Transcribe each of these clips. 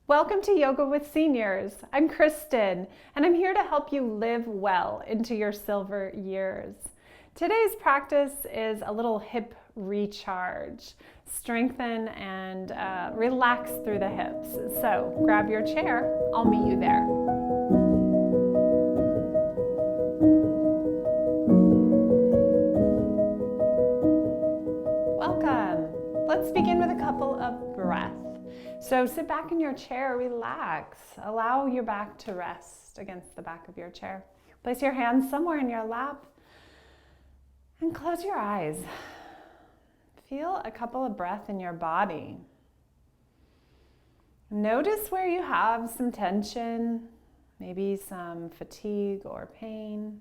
Welcome to Yoga with Seniors. I'm Kristin, and I'm here to help you live well into your silver years. Today's practice is a little hip recharge. Strengthen and relax through the hips. So grab your chair. I'll meet you there. Welcome. Let's begin with a couple of breaths. So sit back in your chair, relax. Allow your back to rest against the back of your chair. Place your hands somewhere in your lap and close your eyes. Feel a couple of breaths in your body. Notice where you have some tension, maybe some fatigue or pain.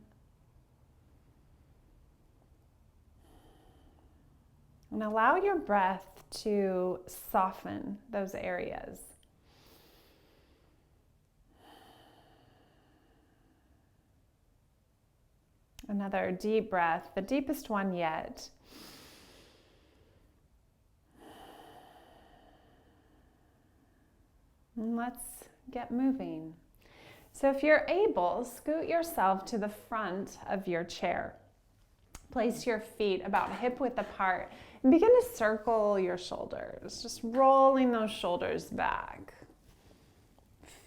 And allow your breath to soften those areas. Another deep breath, the deepest one yet. And let's get moving. So if you're able, scoot yourself to the front of your chair. Place your feet about hip width apart and begin to circle your shoulders, just rolling those shoulders back.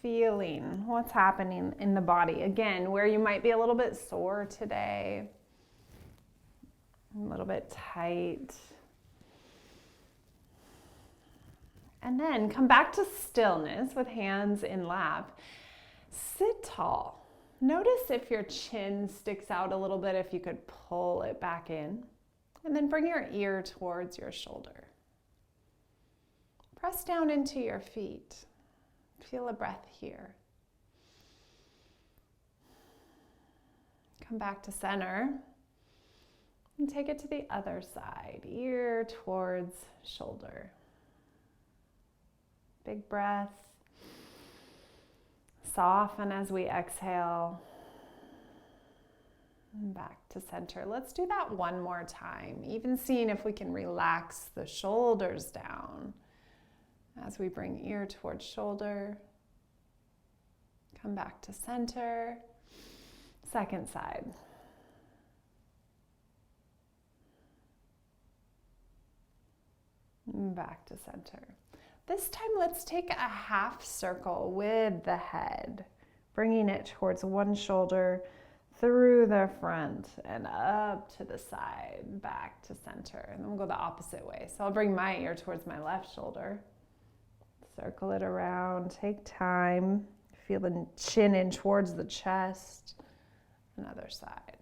Feeling what's happening in the body. Again, where you might be a little bit sore today, a little bit tight. And then come back to stillness with hands in lap. Sit tall. Notice if your chin sticks out a little bit, if you could pull it back in. And then bring your ear towards your shoulder. Press down into your feet. Feel a breath here. Come back to center. And take it to the other side. Ear towards shoulder. Big breath. Soften as we exhale. And back to center. Let's do that one more time. Even seeing if we can relax the shoulders down as we bring ear towards shoulder. Come back to center. Second side. And back to center. This time, let's take a half circle with the head, bringing it towards one shoulder, through the front, and up to the side, back to center. And then we'll go the opposite way. So I'll bring my ear towards my left shoulder, circle it around, take time, feel the chin in towards the chest, another side.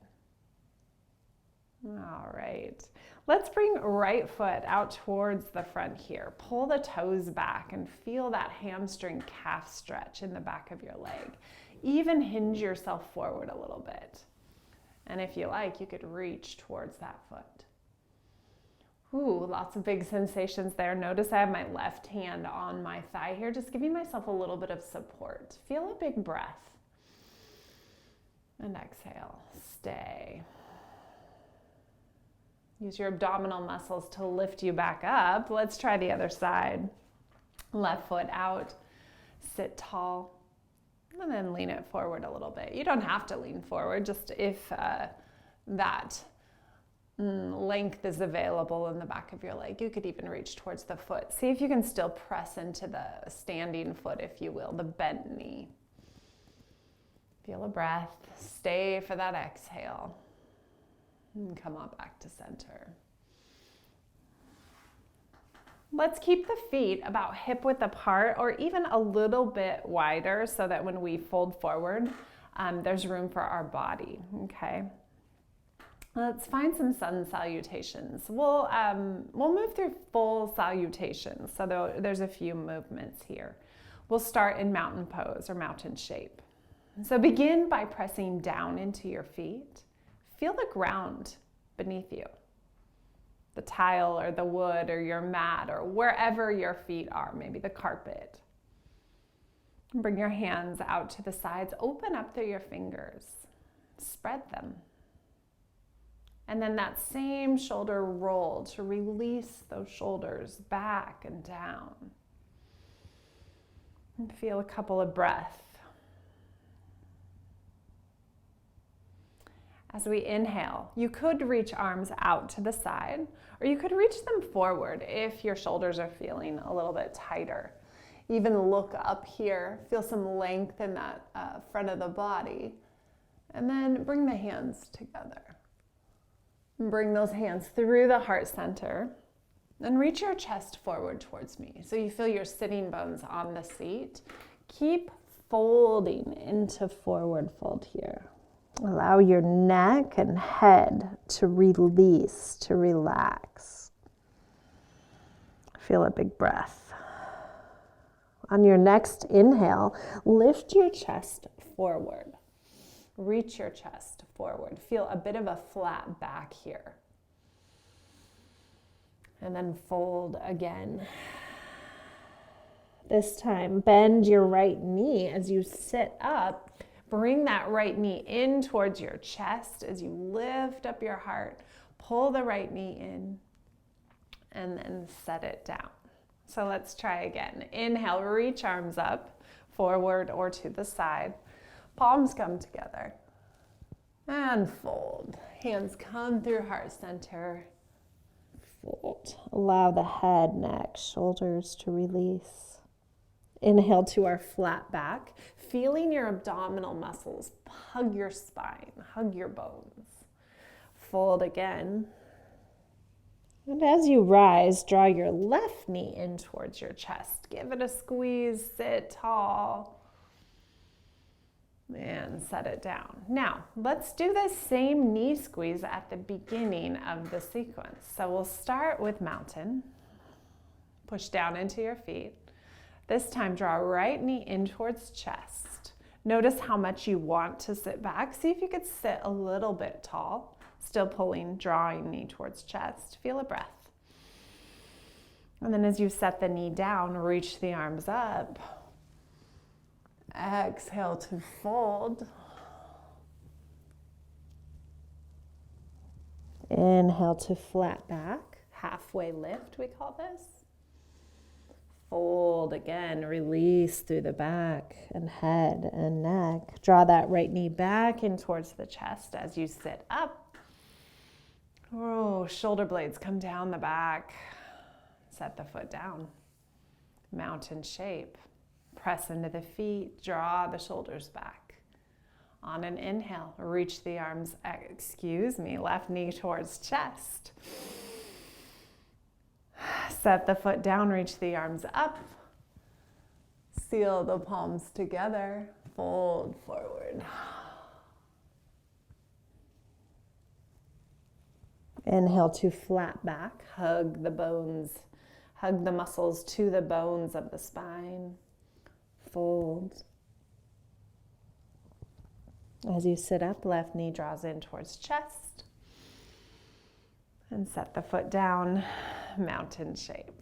All right. Let's bring right foot out towards the front here. Pull the toes back and feel that hamstring calf stretch in the back of your leg. Even hinge yourself forward a little bit. And if you like, you could reach towards that foot. Ooh, lots of big sensations there. Notice I have my left hand on my thigh here, just giving myself a little bit of support. Feel a big breath. And exhale. Stay. Use your abdominal muscles to lift you back up. Let's try the other side. Left foot out, sit tall, and then lean it forward a little bit. You don't have to lean forward, just if that length is available in the back of your leg. You could even reach towards the foot. See if you can still press into the standing foot, if you will, the bent knee. Feel a breath. Stay for that exhale. And come on back to center. Let's keep the feet about hip width apart or even a little bit wider so that when we fold forward, there's room for our body, okay? Let's find some sun salutations. We'll move through full salutations, so there's a few movements here. We'll start in mountain pose or mountain shape. So begin by pressing down into your feet. Feel the ground beneath you, the tile or the wood or your mat or wherever your feet are, maybe the carpet. Bring your hands out to the sides, open up through your fingers, spread them. And then that same shoulder roll to release those shoulders back and down. And feel a couple of breaths. As we inhale, you could reach arms out to the side, or you could reach them forward if your shoulders are feeling a little bit tighter. Even look up here, feel some length in that front of the body, and then bring the hands together. And bring those hands through the heart center, and reach your chest forward towards me. So you feel your sitting bones on the seat. Keep folding into forward fold here. Allow your neck and head to release, to relax. Feel a big breath. On your next inhale, lift your chest forward. Reach your chest forward. Feel a bit of a flat back here. And then fold again. This time, bend your right knee as you sit up. Bring that right knee in towards your chest as you lift up your heart. Pull the right knee in and then set it down. So let's try again. Inhale, reach arms up, forward or to the side. Palms come together. And fold. Hands come through heart center. Fold. Allow the head, neck, shoulders to release. Inhale to our flat back, feeling your abdominal muscles. Hug your spine, hug your bones. Fold again. And as you rise, draw your left knee in towards your chest. Give it a squeeze, sit tall, and set it down. Now, let's do the same knee squeeze at the beginning of the sequence. So we'll start with mountain. Push down into your feet. This time, draw right knee in towards chest. Notice how much you want to sit back. See if you could sit a little bit tall. Still pulling, drawing knee towards chest. Feel a breath. And then as you set the knee down, reach the arms up. Exhale to fold. Inhale to flat back. Halfway lift, we call this. Fold again, release through the back and head and neck. Draw that right knee back in towards the chest as you sit up. Oh, shoulder blades come down the back. Set the foot down. Mountain shape. Press into the feet, draw the shoulders back. On an inhale, reach the arms, left knee towards chest. Set the foot down, reach the arms up. Seal the palms together, fold forward. Inhale to flat back, hug the bones, hug the muscles to the bones of the spine. Fold. As you sit up, left knee draws in towards chest. And set the foot down, mountain shape.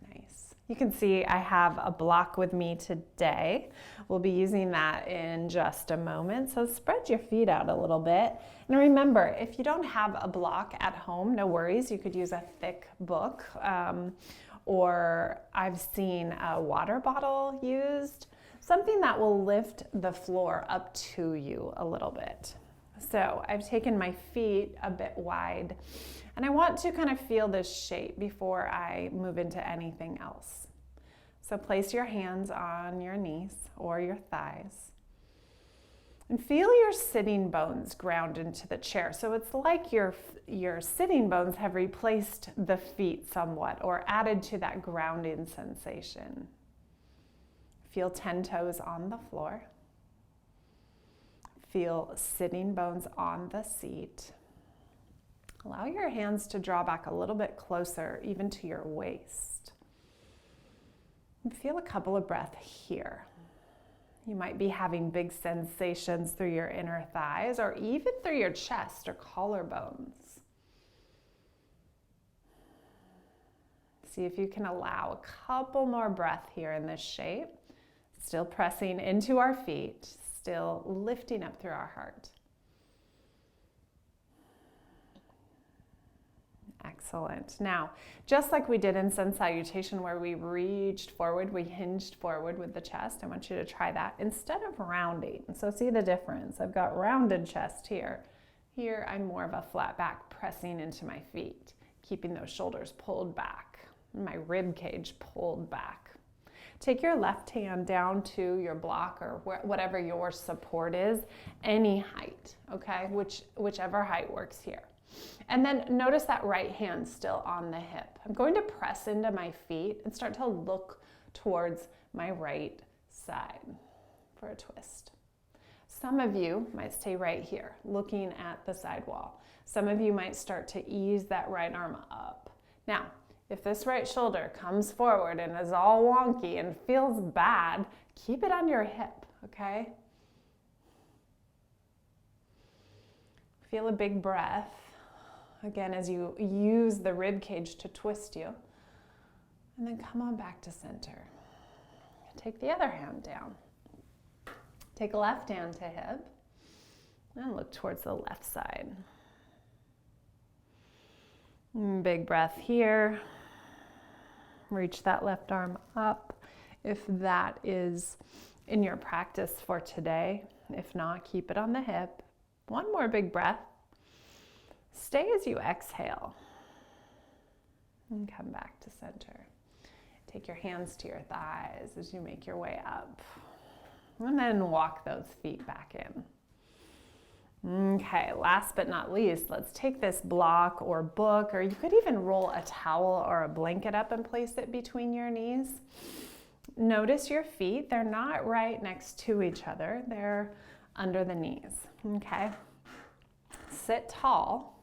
Nice. You can see I have a block with me today. We'll be using that in just a moment. So spread your feet out a little bit. And remember, if you don't have a block at home, no worries. You could use a thick book. Or I've seen a water bottle used, something that will lift the floor up to you a little bit. So I've taken my feet a bit wide, and I want to kind of feel this shape before I move into anything else. So place your hands on your knees or your thighs, and feel your sitting bones ground into the chair. So it's like your sitting bones have replaced the feet somewhat or added to that grounding sensation. Feel 10 toes on the floor. Feel sitting bones on the seat. Allow your hands to draw back a little bit closer, even to your waist. And feel a couple of breaths here. You might be having big sensations through your inner thighs or even through your chest or collarbones. See if you can allow a couple more breaths here in this shape. Still pressing into our feet, still lifting up through our heart. Excellent. Now, just like we did in sun salutation where we reached forward, we hinged forward with the chest, I want you to try that instead of rounding. So see the difference. I've got rounded chest here. Here, I'm more of a flat back pressing into my feet, keeping those shoulders pulled back, my rib cage pulled back. Take your left hand down to your block or whatever your support is, any height, okay? Whichever height works here. And then notice that right hand still on the hip. I'm going to press into my feet and start to look towards my right side for a twist. Some of you might stay right here, looking at the side wall. Some of you might start to ease that right arm up. Now, if this right shoulder comes forward and is all wonky and feels bad, keep it on your hip, okay? Feel a big breath. Again, as you use the rib cage to twist you. And then come on back to center. Take the other hand down. Take left hand to hip. And look towards the left side. Big breath here. Reach that left arm up if that is in your practice for today. If not, keep it on the hip. One more big breath. Stay as you exhale and come back to center. Take your hands to your thighs as you make your way up. And then walk those feet back in. Okay, last but not least, let's take this block or book, or you could even roll a towel or a blanket up and place it between your knees. Notice your feet, they're not right next to each other, they're under the knees, okay? Sit tall.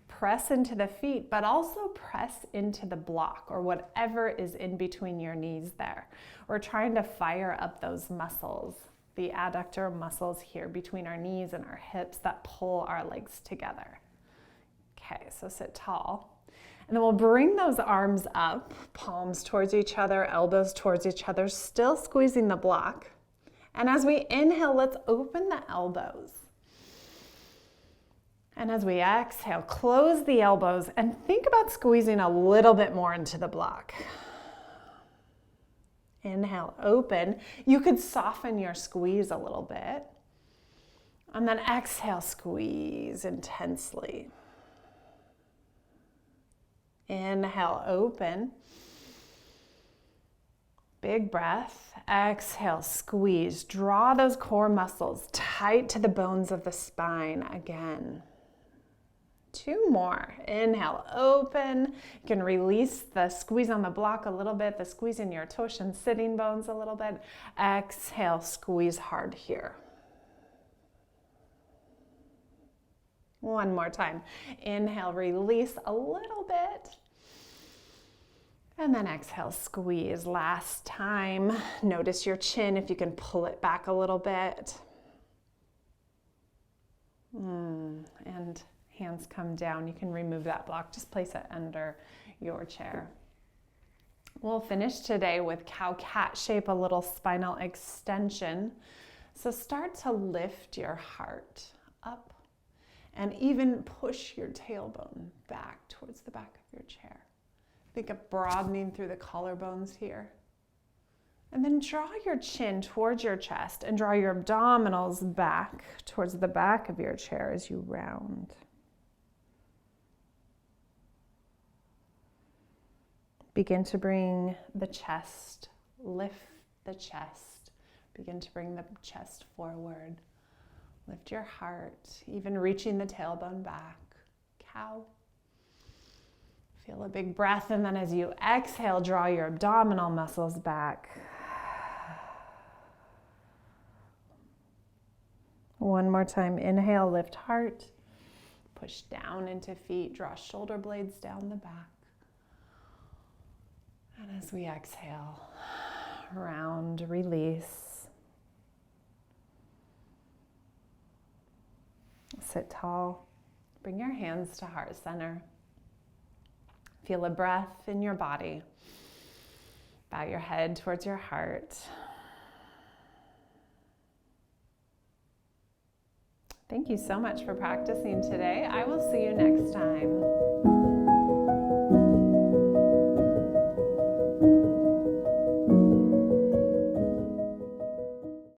Press into the feet, but also press into the block or whatever is in between your knees there. We're trying to fire up those muscles, the adductor muscles here between our knees and our hips that pull our legs together. Okay, so sit tall. And then we'll bring those arms up, palms towards each other, elbows towards each other, still squeezing the block. And as we inhale, let's open the elbows. And as we exhale, close the elbows and think about squeezing a little bit more into the block. Inhale, open. You could soften your squeeze a little bit. And then exhale, squeeze intensely. Inhale, open. Big breath. Exhale, squeeze. Draw those core muscles tight to the bones of the spine again. Two more. Inhale, open. You can release the squeeze on the block a little bit, the squeeze in your tush and sitting bones a little bit. Exhale, squeeze hard here. One more time. Inhale, release a little bit. And then exhale, squeeze. Last time. Notice your chin if you can pull it back a little bit. And hands come down. You can remove that block. Just place it under your chair. We'll finish today with cow-cat shape, a little spinal extension. So start to lift your heart up and even push your tailbone back towards the back of your chair. Think of broadening through the collarbones here. And then draw your chin towards your chest and draw your abdominals back towards the back of your chair as you round. Begin to bring the chest, lift the chest. Begin to bring the chest forward. Lift your heart, even reaching the tailbone back. Cow. Feel a big breath, and then as you exhale, draw your abdominal muscles back. One more time, inhale, lift heart. Push down into feet, draw shoulder blades down the back. And as we exhale, round, release. Sit tall. Bring your hands to heart center. Feel a breath in your body. Bow your head towards your heart. Thank you so much for practicing today. I will see you next time.